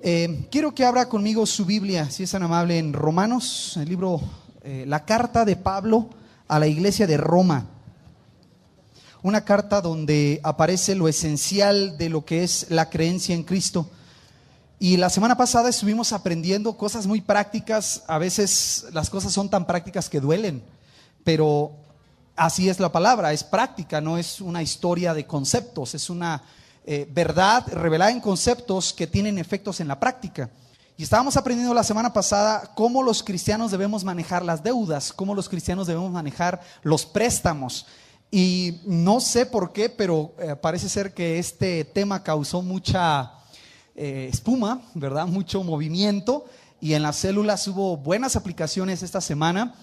Quiero que abra conmigo su Biblia, si es tan amable, en Romanos, el libro, la carta de Pablo a la iglesia de Roma. Una carta donde aparece lo esencial de lo que es la creencia en Cristo. Y la semana pasada estuvimos aprendiendo cosas muy prácticas. A veces las cosas son tan prácticas que duelen, pero así es la palabra, es práctica, no es una historia de conceptos, es una verdad revelada en conceptos que tienen efectos en la práctica. Y estábamos aprendiendo la semana pasada cómo los cristianos debemos manejar las deudas, cómo los cristianos debemos manejar los préstamos. Y no sé por qué, pero parece ser que este tema causó mucha espuma, ¿verdad? Mucho movimiento, y en las células hubo buenas aplicaciones esta semana.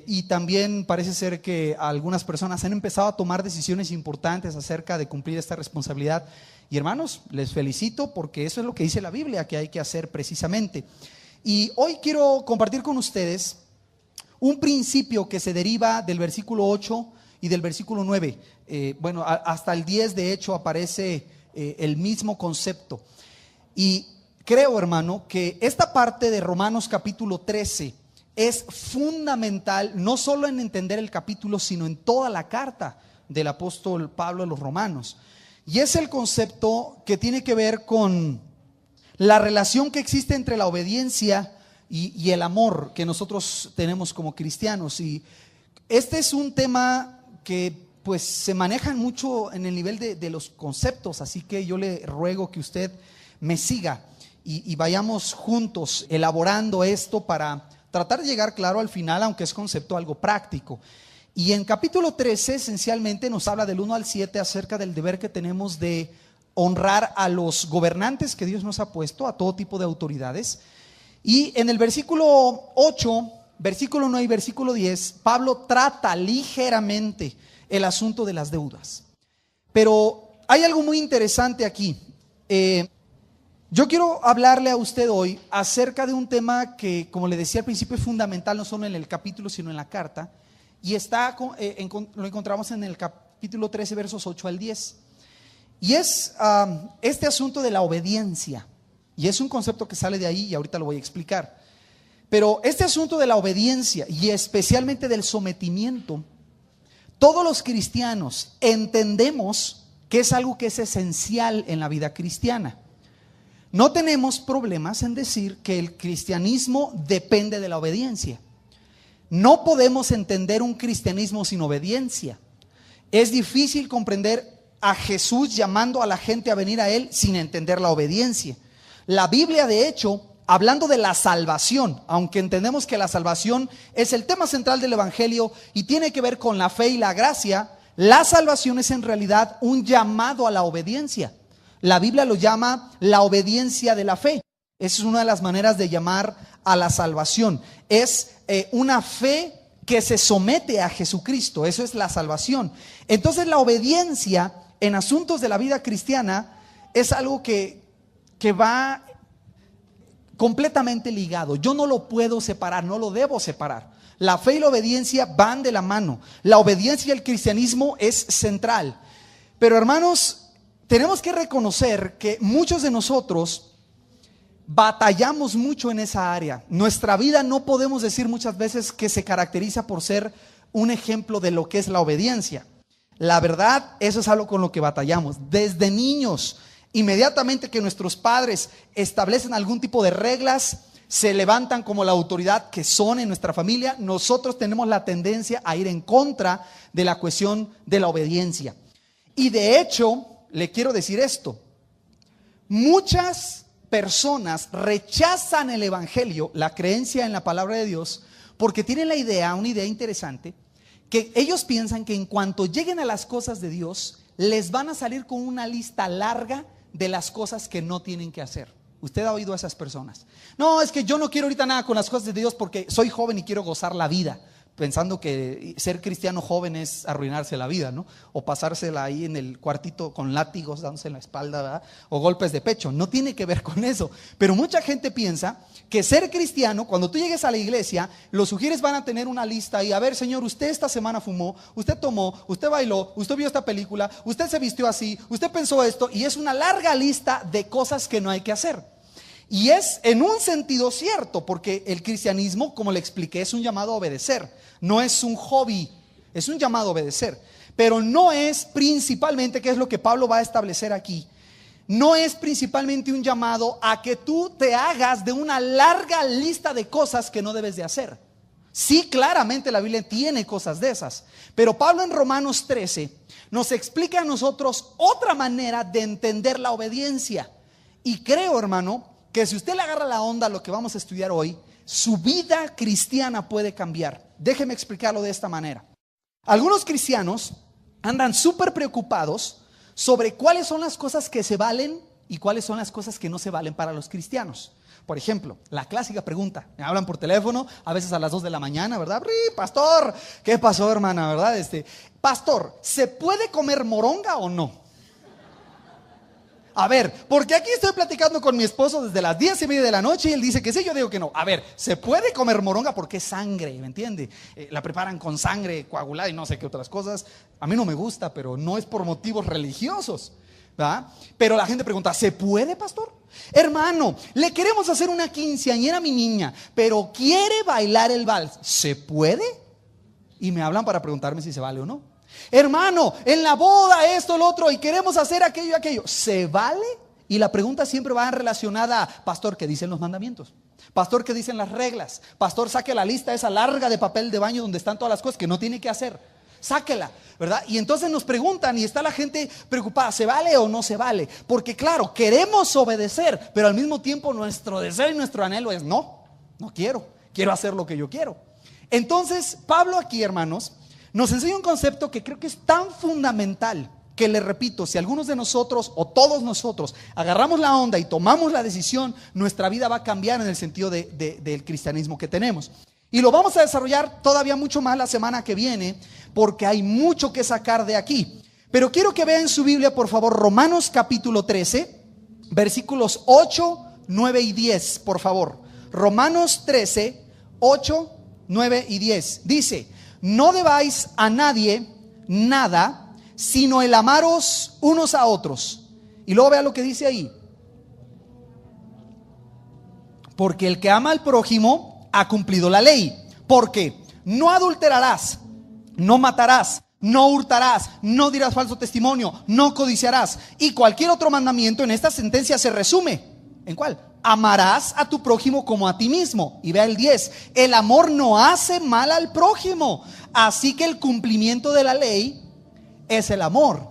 Y también parece ser que algunas personas han empezado a tomar decisiones importantes acerca de cumplir esta responsabilidad. Y hermanos, les felicito porque eso es lo que dice la Biblia que hay que hacer precisamente. Y hoy quiero compartir con ustedes un principio que se deriva del versículo 8 y del versículo 9. Hasta el 10 de hecho aparece el mismo concepto. Y creo, hermano, que esta parte de Romanos capítulo 13 es fundamental, no solo en entender el capítulo, sino en toda la carta del apóstol Pablo a los romanos. Y es el concepto que tiene que ver con la relación que existe entre la obediencia y el amor que nosotros tenemos como cristianos. Y este es un tema que pues se maneja mucho en el nivel de los conceptos, así que yo le ruego que usted me siga y vayamos juntos elaborando esto para tratar de llegar claro al final, aunque es concepto algo práctico. Y en capítulo 13 esencialmente nos habla del 1 al 7 acerca del deber que tenemos de honrar a los gobernantes que Dios nos ha puesto, a todo tipo de autoridades. Y en el versículo 8, versículo 9 y versículo 10, Pablo trata ligeramente el asunto de las deudas. Pero hay algo muy interesante aquí. Yo quiero hablarle a usted hoy acerca de un tema que, como le decía al principio, es fundamental no solo en el capítulo, sino en la carta. Y lo encontramos en el capítulo 13, versos 8 al 10. Y es este asunto de la obediencia. Y es un concepto que sale de ahí y ahorita lo voy a explicar. Pero este asunto de la obediencia y especialmente del sometimiento, todos los cristianos entendemos que es algo que es esencial en la vida cristiana. No tenemos problemas en decir que el cristianismo depende de la obediencia. No podemos entender un cristianismo sin obediencia. Es difícil comprender a Jesús llamando a la gente a venir a Él sin entender la obediencia. La Biblia, de hecho, hablando de la salvación, aunque entendemos que la salvación es el tema central del Evangelio y tiene que ver con la fe y la gracia, la salvación es en realidad un llamado a la obediencia. La Biblia lo llama la obediencia de la fe. Esa es una de las maneras de llamar a la salvación. Es una fe que se somete a Jesucristo. Eso es la salvación. Entonces la obediencia en asuntos de la vida cristiana es algo que va completamente ligado. Yo no lo puedo separar, no lo debo separar. La fe y la obediencia van de la mano. La obediencia al cristianismo es central. Pero hermanos, tenemos que reconocer que muchos de nosotros batallamos mucho en esa área. Nuestra vida no podemos decir muchas veces que se caracteriza por ser un ejemplo de lo que es la obediencia. La verdad, eso es algo con lo que batallamos. Desde niños, inmediatamente que nuestros padres establecen algún tipo de reglas, se levantan como la autoridad que son en nuestra familia, nosotros tenemos la tendencia a ir en contra de la cuestión de la obediencia. Y de hecho, le quiero decir esto: muchas personas rechazan el evangelio, la creencia en la palabra de Dios, porque tienen una idea interesante, que ellos piensan que en cuanto lleguen a las cosas de Dios, les van a salir con una lista larga de las cosas que no tienen que hacer. Usted ha oído a esas personas: no, es que yo no quiero ahorita nada con las cosas de Dios porque soy joven y quiero gozar la vida. Pensando que ser cristiano joven es arruinarse la vida, ¿no? O pasársela ahí en el cuartito con látigos dándose en la espalda, ¿verdad? O golpes de pecho. No tiene que ver con eso. Pero mucha gente piensa que ser cristiano, cuando tú llegues a la iglesia, los sugieres van a tener una lista y a ver, señor, usted esta semana fumó, usted tomó, usted bailó, usted vio esta película, usted se vistió así, usted pensó esto, y es una larga lista de cosas que no hay que hacer. Y es en un sentido cierto, porque el cristianismo, como le expliqué, es un llamado a obedecer, no es un hobby, es un llamado a obedecer. Pero no es principalmente, que es lo que Pablo va a establecer aquí, no es principalmente un llamado a que tú te hagas de una larga lista de cosas que no debes de hacer. Sí, claramente la Biblia tiene cosas de esas, pero Pablo en Romanos 13 nos explica a nosotros otra manera de entender la obediencia. Y creo, hermano, que si usted le agarra la onda a lo que vamos a estudiar hoy, su vida cristiana puede cambiar. Déjeme explicarlo de esta manera. Algunos cristianos andan súper preocupados sobre cuáles son las cosas que se valen y cuáles son las cosas que no se valen para los cristianos. Por ejemplo, la clásica pregunta, me hablan por teléfono, a veces a las 2 de la mañana, ¿verdad? Pastor, ¿qué pasó, hermana, verdad? Pastor, ¿se puede comer moronga o no? A ver, porque aquí estoy platicando con mi esposo desde las 10:30 de la noche y él dice que sí, yo digo que no. A ver, ¿se puede comer moronga? Porque es sangre, ¿me entiende? La preparan con sangre coagulada y no sé qué otras cosas. A mí no me gusta, pero no es por motivos religiosos, ¿verdad? Pero la gente pregunta, ¿se puede, pastor? Hermano, le queremos hacer una quinceañera a mi niña, pero quiere bailar el vals. ¿Se puede? Y me hablan para preguntarme si se vale o no. Hermano, en la boda esto, lo otro, y queremos hacer aquello y aquello. ¿Se vale? Y la pregunta siempre va relacionada a, pastor, ¿qué dicen los mandamientos? Pastor, ¿qué dicen las reglas? Pastor, saque la lista esa larga de papel de baño donde están todas las cosas que no tiene que hacer. Sáquela, ¿verdad? Y entonces nos preguntan y está la gente preocupada, ¿se vale o no se vale? Porque claro, queremos obedecer, pero al mismo tiempo nuestro deseo y nuestro anhelo es, no quiero hacer lo que yo quiero. Entonces, Pablo aquí, hermanos, nos enseña un concepto que creo que es tan fundamental, que le repito, si algunos de nosotros o todos nosotros agarramos la onda y tomamos la decisión, nuestra vida va a cambiar en el sentido del cristianismo que tenemos. Y lo vamos a desarrollar todavía mucho más la semana que viene, porque hay mucho que sacar de aquí. Pero quiero que vean en su Biblia, por favor, Romanos capítulo 13, versículos 8, 9 y 10, por favor. Romanos 13, 8, 9 y 10. Dice: no debáis a nadie nada, sino el amaros unos a otros. Y luego vea lo que dice ahí. Porque el que ama al prójimo ha cumplido la ley. Porque no adulterarás, no matarás, no hurtarás, no dirás falso testimonio, no codiciarás. Y cualquier otro mandamiento en esta sentencia se resume. ¿En cuál? Amarás a tu prójimo como a ti mismo. Y vea el 10. El amor no hace mal al prójimo, así que el cumplimiento de la ley es el amor.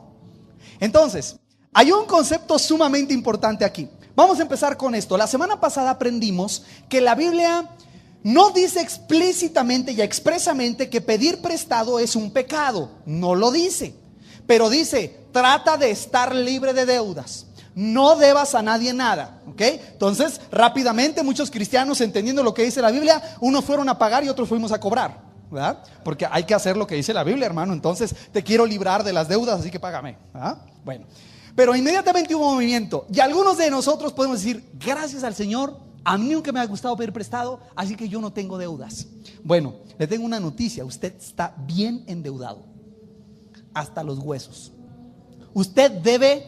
Entonces, hay un concepto sumamente importante aquí. Vamos a empezar con esto. La semana pasada aprendimos que la Biblia no dice explícitamente y expresamente que pedir prestado es un pecado. No lo dice. Pero dice, trata de estar libre de deudas. No debas a nadie nada, ¿ok? Entonces, rápidamente muchos cristianos, entendiendo lo que dice la Biblia, unos fueron a pagar y otros fuimos a cobrar, ¿verdad? Porque hay que hacer lo que dice la Biblia, hermano. Entonces, te quiero librar de las deudas, así que págame, ¿verdad? Bueno, pero inmediatamente hubo movimiento. Y algunos de nosotros podemos decir, gracias al Señor, a mí nunca me ha gustado pedir prestado, así que yo no tengo deudas. Bueno, le tengo una noticia, usted está bien endeudado, hasta los huesos. Usted debe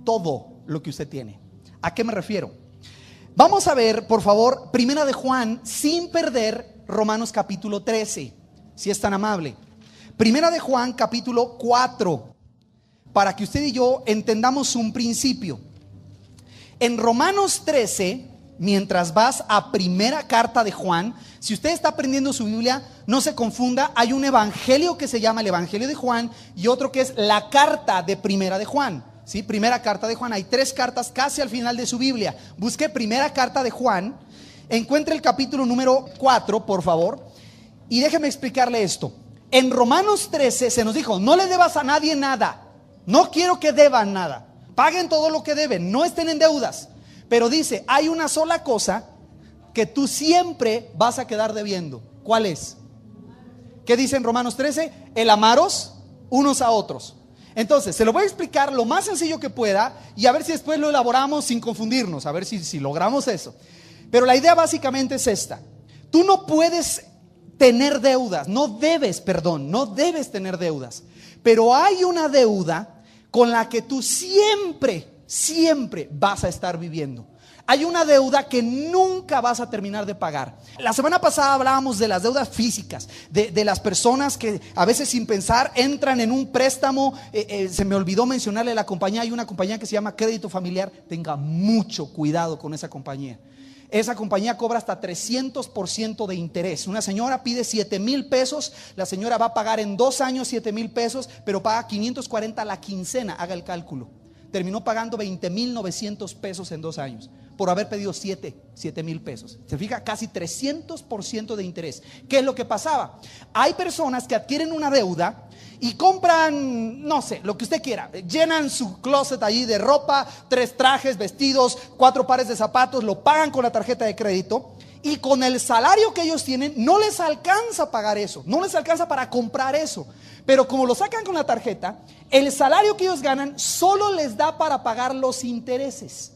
todo lo que usted tiene. ¿A qué me refiero? Vamos a ver, por favor, Primera de Juan, sin perder Romanos capítulo 13, si es tan amable. Primera de Juan capítulo 4, para que usted y yo entendamos un principio. En Romanos 13, mientras vas a primera carta de Juan, si usted está aprendiendo su Biblia, no se confunda, hay un evangelio que se llama el Evangelio de Juan y otro que es la carta de Primera de Juan. ¿Sí? Primera carta de Juan, hay 3 cartas casi al final de su Biblia. Busque primera carta de Juan, encuentre el capítulo número 4, por favor, y déjeme explicarle esto. En Romanos 13 se nos dijo, no le debas a nadie nada, no quiero que deban nada, paguen todo lo que deben, no estén en deudas. Pero dice, hay una sola cosa que tú siempre vas a quedar debiendo. ¿Cuál es? ¿Qué dice en Romanos 13? El amaros unos a otros. Entonces, se lo voy a explicar lo más sencillo que pueda y a ver si después lo elaboramos sin confundirnos, a ver si logramos eso. Pero la idea básicamente es esta. Tú no puedes tener deudas, no debes tener deudas. Pero hay una deuda con la que tú siempre vas a estar viviendo. Hay una deuda que nunca vas a terminar de pagar. La semana pasada hablábamos de las deudas físicas, de las personas que a veces sin pensar entran en un préstamo. Se me olvidó mencionarle la compañía. Hay una compañía que se llama Crédito Familiar. Tenga mucho cuidado con esa compañía. Esa compañía cobra hasta 300% de interés. Una señora pide 7,000 pesos. La señora va a pagar en 2 años 7,000 pesos, pero paga 540 la quincena. Haga el cálculo. Terminó pagando 20,900 pesos en 2 años por haber pedido 7,000 pesos. Se fija, casi 300% de interés. ¿Qué es lo que pasaba? Hay personas que adquieren una deuda y compran, no sé, lo que usted quiera. Llenan su closet allí de ropa, 3 trajes, vestidos, 4 pares de zapatos, lo pagan con la tarjeta de crédito. Y con el salario que ellos tienen no les alcanza a pagar eso, no les alcanza para comprar eso. Pero como lo sacan con la tarjeta, el salario que ellos ganan solo les da para pagar los intereses.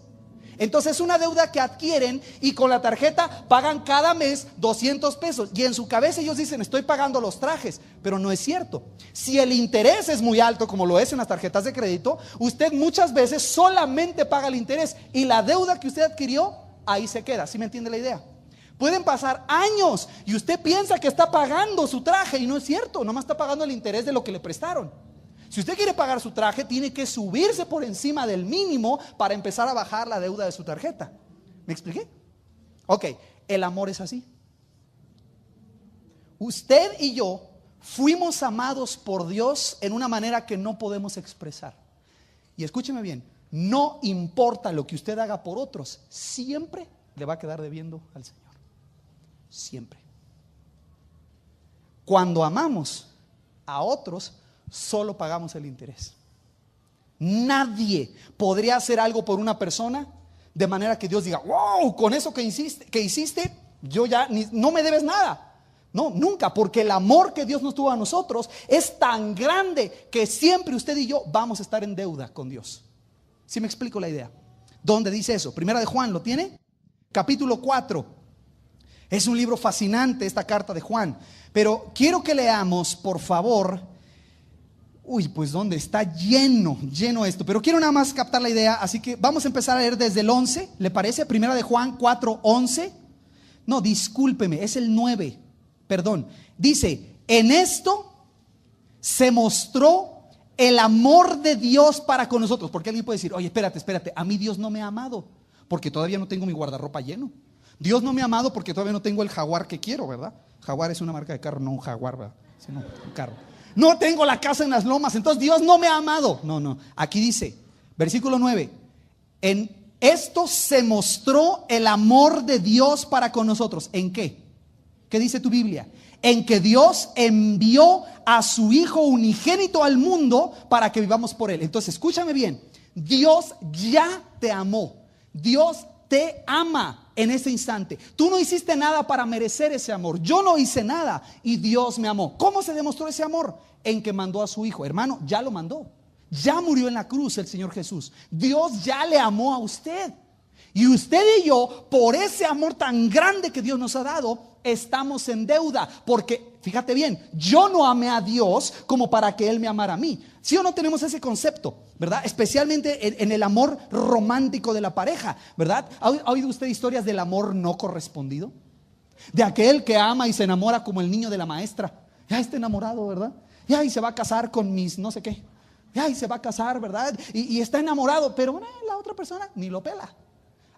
Entonces es una deuda que adquieren y con la tarjeta pagan cada mes 200 pesos. Y en su cabeza ellos dicen, estoy pagando los trajes, pero no es cierto. Si el interés es muy alto, como lo es en las tarjetas de crédito, usted muchas veces solamente paga el interés y la deuda que usted adquirió, ahí se queda. ¿Sí me entiende la idea? Pueden pasar años y usted piensa que está pagando su traje y no es cierto, nomás está pagando el interés de lo que le prestaron. Si usted quiere pagar su traje, tiene que subirse por encima del mínimo para empezar a bajar la deuda de su tarjeta. ¿Me expliqué? Ok, el amor es así. Usted y yo fuimos amados por Dios en una manera que no podemos expresar. Y escúcheme bien, no importa lo que usted haga por otros, siempre le va a quedar debiendo al Señor. Siempre. Cuando amamos a otros, solo pagamos el interés. Nadie podría hacer algo por una persona de manera que Dios diga, wow, con eso que hiciste, yo ya no me debes nada. No, nunca, porque el amor que Dios nos tuvo a nosotros es tan grande que siempre usted y yo vamos a estar en deuda con Dios. ¿Sí me explico la idea? ¿Dónde dice eso? Primera de Juan, ¿lo tiene? Capítulo 4. Es un libro fascinante esta carta de Juan, pero quiero que leamos, por favor. Uy, pues ¿dónde? Está lleno esto, pero quiero nada más captar la idea, así que vamos a empezar a leer desde el 11, ¿le parece? Primera de Juan 4:11. No, discúlpeme, es el 9, perdón. Dice, en esto se mostró el amor de Dios para con nosotros. Porque alguien puede decir, oye, espérate, a mí Dios no me ha amado, porque todavía no tengo mi guardarropa lleno. Dios no me ha amado porque todavía no tengo el Jaguar que quiero, ¿verdad? Jaguar es una marca de carro, no un Jaguar, ¿verdad? Sino un carro. No tengo la casa en las lomas, entonces Dios no me ha amado. No, aquí dice, versículo 9, en esto se mostró el amor de Dios para con nosotros. ¿En qué? ¿Qué dice tu Biblia? En que Dios envió a su Hijo unigénito al mundo para que vivamos por Él. Entonces escúchame bien, Dios ya te amó, Dios te ama en ese instante. Tú no hiciste nada para merecer ese amor. Yo no hice nada y Dios me amó. ¿Cómo se demostró ese amor? En que mandó a su Hijo. Hermano, ya lo mandó. Ya murió en la cruz el Señor Jesús. Dios ya le amó a usted. Y usted y yo, por ese amor tan grande que Dios nos ha dado, estamos en deuda. Porque, fíjate bien, yo no amé a Dios como para que Él me amara a mí. ¿Sí o no tenemos ese concepto? ¿Verdad? Especialmente en el amor romántico de la pareja, ¿verdad? ¿Ha oído usted historias del amor no correspondido? De aquel que ama y se enamora como el niño de la maestra. Ya está enamorado, ¿verdad? Ya y se va a casar con mis no sé qué. Ya y se va a casar, ¿verdad? Y está enamorado, pero la otra persona ni lo pela.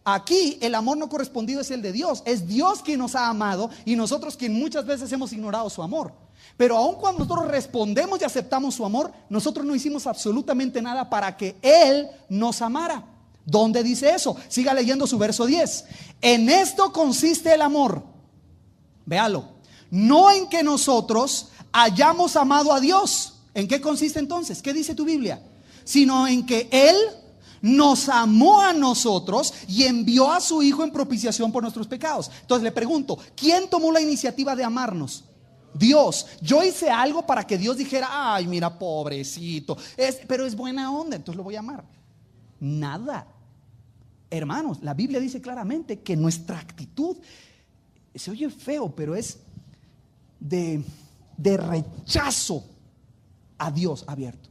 Aquí el amor no correspondido es el de Dios. Es Dios quien nos ha amado y nosotros quien muchas veces hemos ignorado su amor. Pero aun cuando nosotros respondemos y aceptamos su amor, nosotros no hicimos absolutamente nada para que Él nos amara. ¿Dónde dice eso? Siga leyendo su verso 10. En esto consiste el amor. Véalo. No en que nosotros hayamos amado a Dios. ¿En qué consiste entonces? ¿Qué dice tu Biblia? Sino en que Él nos amó a nosotros y envió a su Hijo en propiciación por nuestros pecados. Entonces le pregunto, ¿quién tomó la iniciativa de amarnos? Dios. Yo hice algo para que Dios dijera, ay, mira, pobrecito, pero es buena onda, entonces lo voy a amar. Nada. Hermanos, la Biblia dice claramente que nuestra actitud, se oye feo, pero es de rechazo a Dios abierto.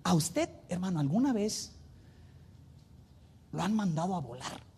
A usted, hermano, ¿alguna vez lo han mandado a volar?